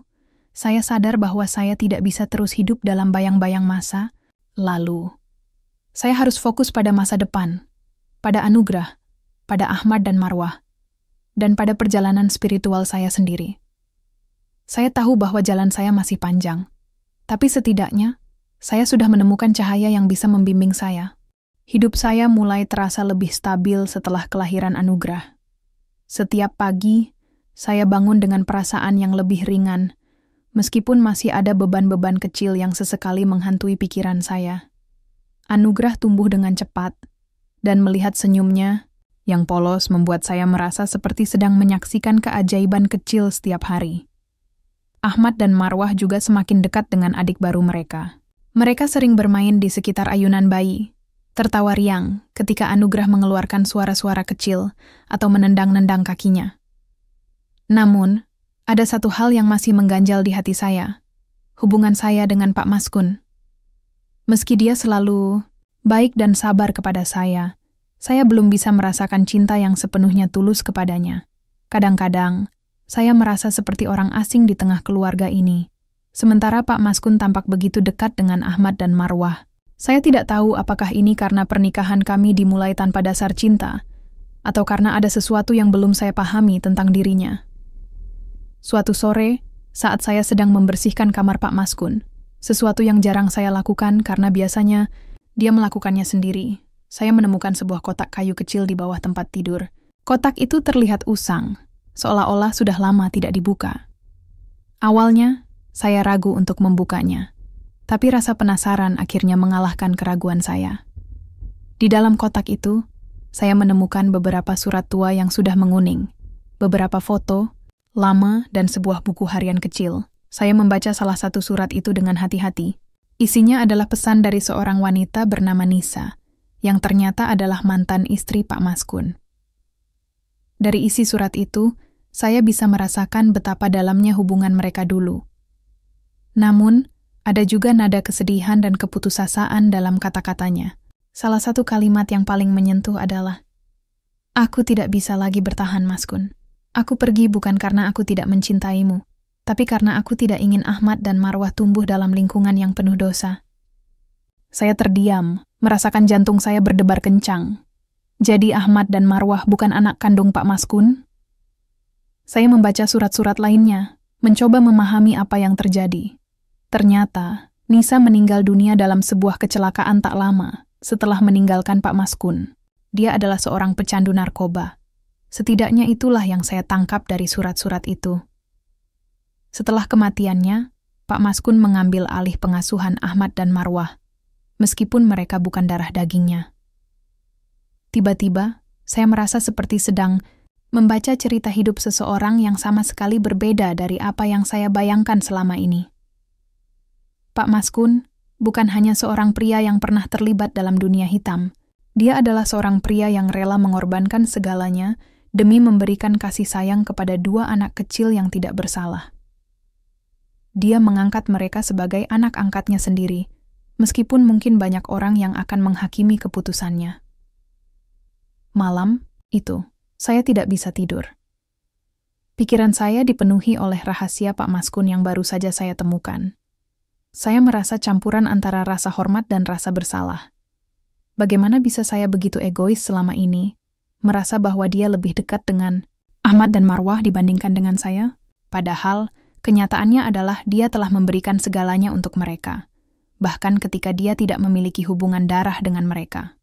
saya sadar bahwa saya tidak bisa terus hidup dalam bayang-bayang masa lalu. Saya harus fokus pada masa depan, pada anugerah, pada Ahmad dan Marwah, dan pada perjalanan spiritual saya sendiri. Saya tahu bahwa jalan saya masih panjang, tapi setidaknya saya sudah menemukan cahaya yang bisa membimbing saya. Hidup saya mulai terasa lebih stabil setelah kelahiran anugerah. Setiap pagi, saya bangun dengan perasaan yang lebih ringan, meskipun masih ada beban-beban kecil yang sesekali menghantui pikiran saya. Anugerah tumbuh dengan cepat, dan melihat senyumnya yang polos membuat saya merasa seperti sedang menyaksikan keajaiban kecil setiap hari. Ahmad dan Marwah juga semakin dekat dengan adik baru mereka. Mereka sering bermain di sekitar ayunan bayi, tertawa riang ketika Anugerah mengeluarkan suara-suara kecil atau menendang-nendang kakinya. Namun, ada satu hal yang masih mengganjal di hati saya, hubungan saya dengan Pak Maskun. Meski dia selalu baik dan sabar kepada saya belum bisa merasakan cinta yang sepenuhnya tulus kepadanya. Kadang-kadang, saya merasa seperti orang asing di tengah keluarga ini, sementara Pak Maskun tampak begitu dekat dengan Ahmad dan Marwah. Saya tidak tahu apakah ini karena pernikahan kami dimulai tanpa dasar cinta, atau karena ada sesuatu yang belum saya pahami tentang dirinya. Suatu sore, saat saya sedang membersihkan kamar Pak Maskun, sesuatu yang jarang saya lakukan karena biasanya dia melakukannya sendiri, saya menemukan sebuah kotak kayu kecil di bawah tempat tidur. Kotak itu terlihat usang, seolah-olah sudah lama tidak dibuka. Awalnya, saya ragu untuk membukanya, tapi rasa penasaran akhirnya mengalahkan keraguan saya. Di dalam kotak itu, saya menemukan beberapa surat tua yang sudah menguning, beberapa foto, lama, dan sebuah buku harian kecil. Saya membaca salah satu surat itu dengan hati-hati. Isinya adalah pesan dari seorang wanita bernama Nisa, yang ternyata adalah mantan istri Pak Maskun. Dari isi surat itu, saya bisa merasakan betapa dalamnya hubungan mereka dulu. Namun, Ada juga nada kesedihan dan keputusasaan dalam kata-katanya. Salah satu kalimat yang paling menyentuh adalah, "Aku tidak bisa lagi bertahan, Mas Kun. Aku pergi bukan karena aku tidak mencintaimu, tapi karena aku tidak ingin Ahmad dan Marwah tumbuh dalam lingkungan yang penuh dosa." Saya terdiam, merasakan jantung saya berdebar kencang. Jadi Ahmad dan Marwah bukan anak kandung Pak Mas Kun? Saya membaca surat-surat lainnya, mencoba memahami apa yang terjadi. Ternyata, Nisa meninggal dunia dalam sebuah kecelakaan tak lama setelah meninggalkan Pak Mas Kun. Dia adalah seorang pecandu narkoba. Setidaknya itulah yang saya tangkap dari surat-surat itu. Setelah kematiannya, Pak Mas Kun mengambil alih pengasuhan Ahmad dan Marwah, meskipun mereka bukan darah dagingnya. Tiba-tiba, saya merasa seperti sedang membaca cerita hidup seseorang yang sama sekali berbeda dari apa yang saya bayangkan selama ini. Pak Mas Kun bukan hanya seorang pria yang pernah terlibat dalam dunia hitam. Dia adalah seorang pria yang rela mengorbankan segalanya demi memberikan kasih sayang kepada dua anak kecil yang tidak bersalah. Dia mengangkat mereka sebagai anak angkatnya sendiri, meskipun mungkin banyak orang yang akan menghakimi keputusannya. Malam itu, saya tidak bisa tidur. Pikiran saya dipenuhi oleh rahasia Pak Mas Kun yang baru saja saya temukan. Saya merasa campuran antara rasa hormat dan rasa bersalah. Bagaimana bisa saya begitu egois selama ini, merasa bahwa dia lebih dekat dengan Ahmad dan Marwah dibandingkan dengan saya? Padahal, kenyataannya adalah dia telah memberikan segalanya untuk mereka, bahkan ketika dia tidak memiliki hubungan darah dengan mereka.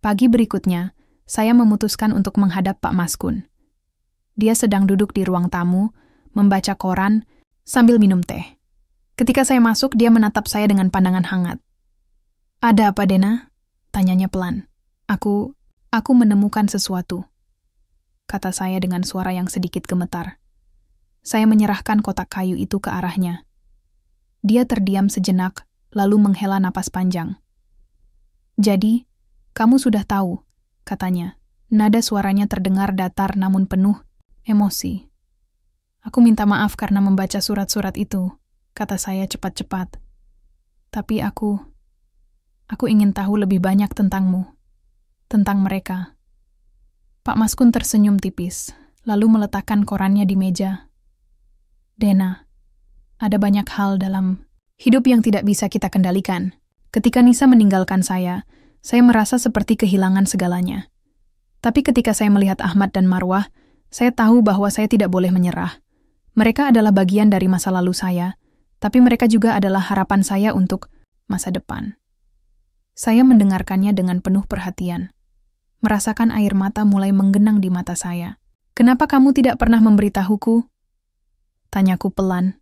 Pagi berikutnya, saya memutuskan untuk menghadap Pak Mas Kun. Dia sedang duduk di ruang tamu, membaca koran, sambil minum teh. Ketika saya masuk, dia menatap saya dengan pandangan hangat. "Ada apa, Dena?" tanyanya pelan. Aku menemukan sesuatu," kata saya dengan suara yang sedikit gemetar. Saya menyerahkan kotak kayu itu ke arahnya. Dia terdiam sejenak, lalu menghela napas panjang. "Jadi, kamu sudah tahu," katanya. Nada suaranya terdengar datar namun penuh emosi. "Aku minta maaf karena membaca surat-surat itu," kata saya cepat-cepat. "Tapi aku ingin tahu lebih banyak tentangmu, tentang mereka." Pak Mas Kun tersenyum tipis, lalu meletakkan korannya di meja. "Dena, ada banyak hal dalam hidup yang tidak bisa kita kendalikan. Ketika Nisa meninggalkan saya merasa seperti kehilangan segalanya. Tapi ketika saya melihat Ahmad dan Marwah, saya tahu bahwa saya tidak boleh menyerah. Mereka adalah bagian dari masa lalu saya, tapi mereka juga adalah harapan saya untuk masa depan." Saya mendengarkannya dengan penuh perhatian, merasakan air mata mulai menggenang di mata saya. "Kenapa kamu tidak pernah memberitahuku?" tanyaku pelan.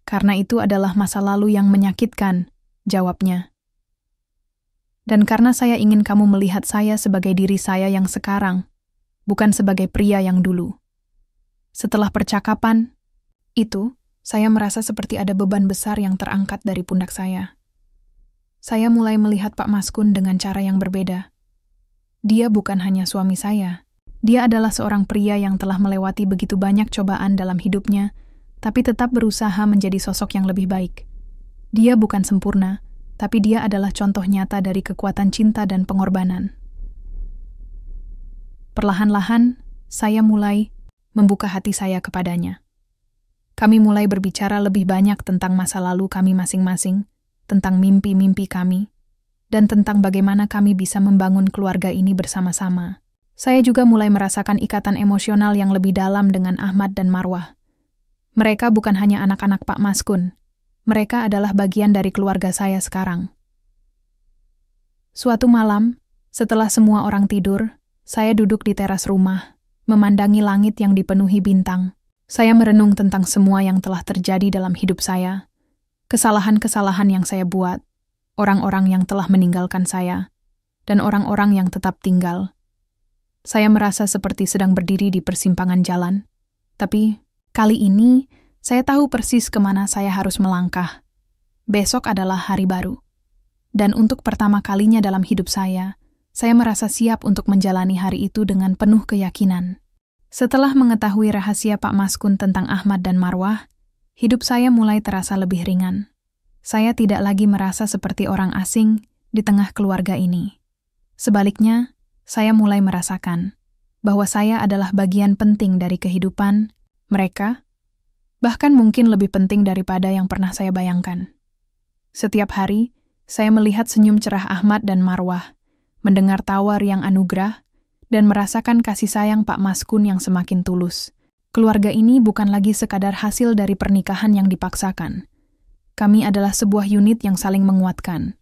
"Karena itu adalah masa lalu yang menyakitkan," jawabnya. "Dan karena saya ingin kamu melihat saya sebagai diri saya yang sekarang, bukan sebagai pria yang dulu." Setelah percakapan itu, saya merasa seperti ada beban besar yang terangkat dari pundak saya. Saya mulai melihat Pak Mas Kun dengan cara yang berbeda. Dia bukan hanya suami saya. Dia adalah seorang pria yang telah melewati begitu banyak cobaan dalam hidupnya, tapi tetap berusaha menjadi sosok yang lebih baik. Dia bukan sempurna, tapi dia adalah contoh nyata dari kekuatan cinta dan pengorbanan. Perlahan-lahan, saya mulai membuka hati saya kepadanya. Kami mulai berbicara lebih banyak tentang masa lalu kami masing-masing, tentang mimpi-mimpi kami, dan tentang bagaimana kami bisa membangun keluarga ini bersama-sama. Saya juga mulai merasakan ikatan emosional yang lebih dalam dengan Ahmad dan Marwah. Mereka bukan hanya anak-anak Pak Mas Kun. Mereka adalah bagian dari keluarga saya sekarang. Suatu malam, setelah semua orang tidur, saya duduk di teras rumah, memandangi langit yang dipenuhi bintang. Saya merenung tentang semua yang telah terjadi dalam hidup saya, kesalahan-kesalahan yang saya buat, orang-orang yang telah meninggalkan saya, dan orang-orang yang tetap tinggal. Saya merasa seperti sedang berdiri di persimpangan jalan, tapi kali ini saya tahu persis kemana saya harus melangkah. Besok adalah hari baru, dan untuk pertama kalinya dalam hidup saya merasa siap untuk menjalani hari itu dengan penuh keyakinan. Setelah mengetahui rahasia Pak Mas Kun tentang Ahmad dan Marwah, hidup saya mulai terasa lebih ringan. Saya tidak lagi merasa seperti orang asing di tengah keluarga ini. Sebaliknya, saya mulai merasakan bahwa saya adalah bagian penting dari kehidupan mereka, bahkan mungkin lebih penting daripada yang pernah saya bayangkan. Setiap hari, saya melihat senyum cerah Ahmad dan Marwah, mendengar tawa riang Anugrah, dan merasakan kasih sayang Pak Maskun yang semakin tulus. Keluarga ini bukan lagi sekadar hasil dari pernikahan yang dipaksakan. Kami adalah sebuah unit yang saling menguatkan.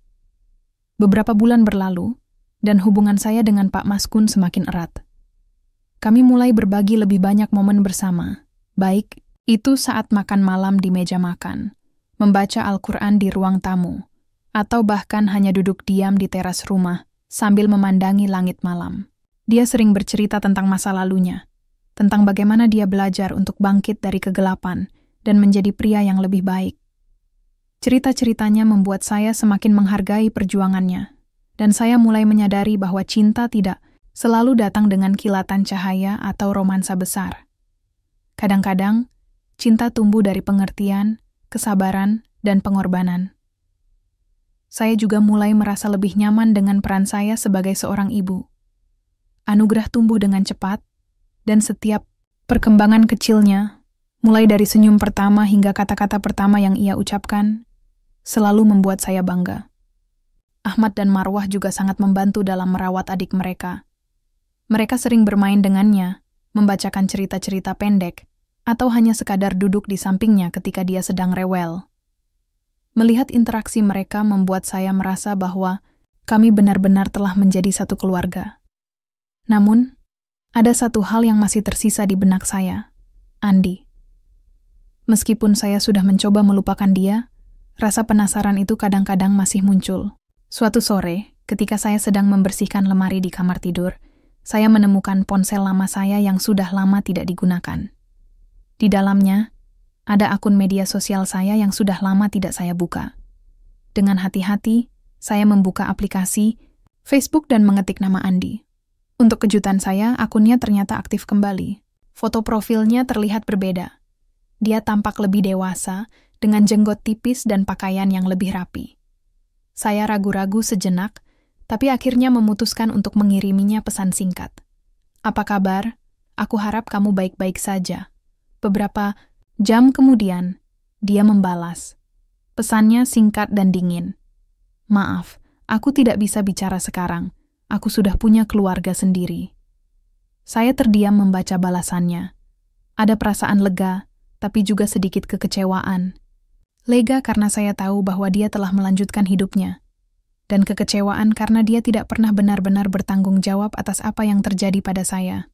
Beberapa bulan berlalu, dan hubungan saya dengan Pak Maskun semakin erat. Kami mulai berbagi lebih banyak momen bersama, baik itu saat makan malam di meja makan, membaca Al-Quran di ruang tamu, atau bahkan hanya duduk diam di teras rumah sambil memandangi langit malam. Dia sering bercerita tentang masa lalunya, tentang bagaimana dia belajar untuk bangkit dari kegelapan dan menjadi pria yang lebih baik. Cerita-ceritanya membuat saya semakin menghargai perjuangannya, dan saya mulai menyadari bahwa cinta tidak selalu datang dengan kilatan cahaya atau romansa besar. Kadang-kadang, cinta tumbuh dari pengertian, kesabaran, dan pengorbanan. Saya juga mulai merasa lebih nyaman dengan peran saya sebagai seorang ibu. Anugrah tumbuh dengan cepat, dan setiap perkembangan kecilnya, mulai dari senyum pertama hingga kata-kata pertama yang ia ucapkan, selalu membuat saya bangga. Ahmad dan Marwah juga sangat membantu dalam merawat adik mereka. Mereka sering bermain dengannya, membacakan cerita-cerita pendek, atau hanya sekadar duduk di sampingnya ketika dia sedang rewel. Melihat interaksi mereka membuat saya merasa bahwa kami benar-benar telah menjadi satu keluarga. Namun, ada satu hal yang masih tersisa di benak saya, Andi. Meskipun saya sudah mencoba melupakan dia, rasa penasaran itu kadang-kadang masih muncul. Suatu sore, ketika saya sedang membersihkan lemari di kamar tidur, saya menemukan ponsel lama saya yang sudah lama tidak digunakan. Di dalamnya, ada akun media sosial saya yang sudah lama tidak saya buka. Dengan hati-hati, saya membuka aplikasi Facebook dan mengetik nama Andi. Untuk kejutan saya, akunnya ternyata aktif kembali. Foto profilnya terlihat berbeda. Dia tampak lebih dewasa, dengan jenggot tipis dan pakaian yang lebih rapi. Saya ragu-ragu sejenak, tapi akhirnya memutuskan untuk mengiriminya pesan singkat. "Apa kabar? Aku harap kamu baik-baik saja." Beberapa jam kemudian, dia membalas. Pesannya singkat dan dingin. "Maaf, aku tidak bisa bicara sekarang. Aku sudah punya keluarga sendiri." Saya terdiam membaca balasannya. Ada perasaan lega, tapi juga sedikit kekecewaan. Lega karena saya tahu bahwa dia telah melanjutkan hidupnya, dan kekecewaan karena dia tidak pernah benar-benar bertanggung jawab atas apa yang terjadi pada saya.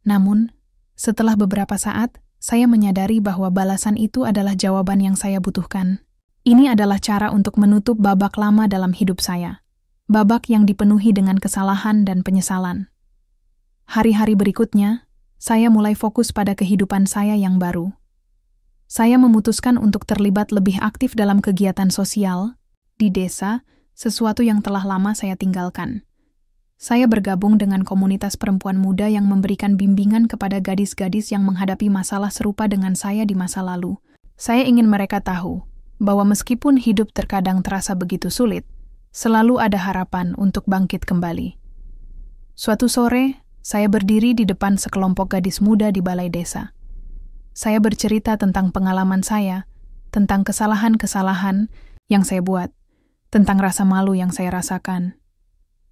Namun, setelah beberapa saat, saya menyadari bahwa balasan itu adalah jawaban yang saya butuhkan. Ini adalah cara untuk menutup babak lama dalam hidup saya. Babak yang dipenuhi dengan kesalahan dan penyesalan. Hari-hari berikutnya, saya mulai fokus pada kehidupan saya yang baru. Saya memutuskan untuk terlibat lebih aktif dalam kegiatan sosial di desa, sesuatu yang telah lama saya tinggalkan. Saya bergabung dengan komunitas perempuan muda yang memberikan bimbingan kepada gadis-gadis yang menghadapi masalah serupa dengan saya di masa lalu. Saya ingin mereka tahu bahwa meskipun hidup terkadang terasa begitu sulit, selalu ada harapan untuk bangkit kembali. Suatu sore, saya berdiri di depan sekelompok gadis muda di balai desa. Saya bercerita tentang pengalaman saya, tentang kesalahan-kesalahan yang saya buat, tentang rasa malu yang saya rasakan,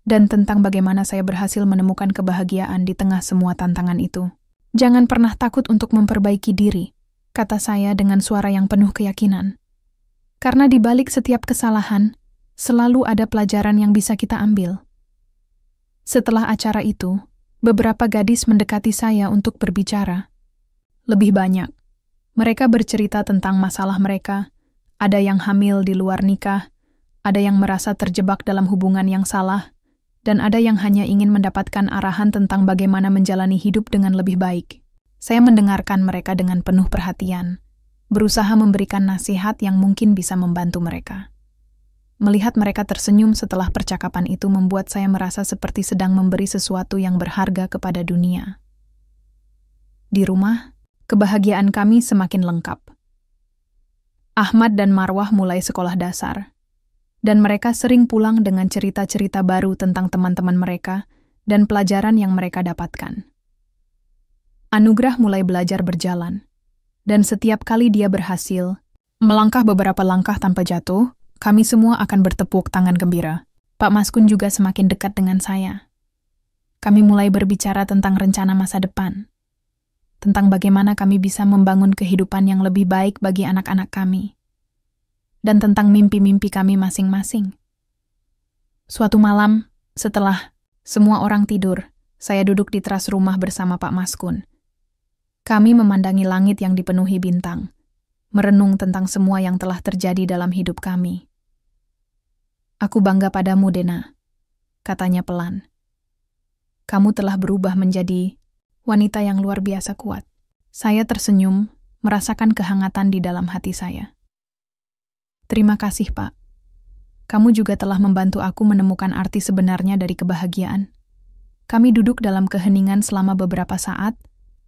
dan tentang bagaimana saya berhasil menemukan kebahagiaan di tengah semua tantangan itu. "Jangan pernah takut untuk memperbaiki diri," kata saya dengan suara yang penuh keyakinan. "Karena di balik setiap kesalahan, selalu ada pelajaran yang bisa kita ambil." Setelah acara itu, beberapa gadis mendekati saya untuk berbicara. Lebih banyak. Mereka bercerita tentang masalah mereka. Ada yang hamil di luar nikah, ada yang merasa terjebak dalam hubungan yang salah, dan ada yang hanya ingin mendapatkan arahan tentang bagaimana menjalani hidup dengan lebih baik. Saya mendengarkan mereka dengan penuh perhatian, berusaha memberikan nasihat yang mungkin bisa membantu mereka. Melihat mereka tersenyum setelah percakapan itu membuat saya merasa seperti sedang memberi sesuatu yang berharga kepada dunia. Di rumah, kebahagiaan kami semakin lengkap. Ahmad dan Marwah mulai sekolah dasar, dan mereka sering pulang dengan cerita-cerita baru tentang teman-teman mereka dan pelajaran yang mereka dapatkan. Anugrah mulai belajar berjalan, dan setiap kali dia berhasil melangkah beberapa langkah tanpa jatuh, kami semua akan bertepuk tangan gembira. Pak Maskun juga semakin dekat dengan saya. Kami mulai berbicara tentang rencana masa depan, tentang bagaimana kami bisa membangun kehidupan yang lebih baik bagi anak-anak kami, dan tentang mimpi-mimpi kami masing-masing. Suatu malam, setelah semua orang tidur, saya duduk di teras rumah bersama Pak Maskun. Kami memandangi langit yang dipenuhi bintang, merenung tentang semua yang telah terjadi dalam hidup kami. "Aku bangga padamu, Dena," katanya pelan. "Kamu telah berubah menjadi wanita yang luar biasa kuat." Saya tersenyum, merasakan kehangatan di dalam hati saya. "Terima kasih, Pak. Kamu juga telah membantu aku menemukan arti sebenarnya dari kebahagiaan." Kami duduk dalam keheningan selama beberapa saat,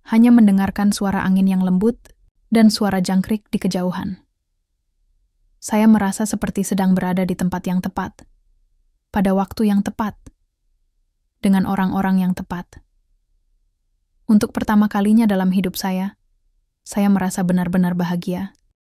hanya mendengarkan suara angin yang lembut dan suara jangkrik di kejauhan. Saya merasa seperti sedang berada di tempat yang tepat, pada waktu yang tepat, dengan orang-orang yang tepat. Untuk pertama kalinya dalam hidup saya merasa benar-benar bahagia.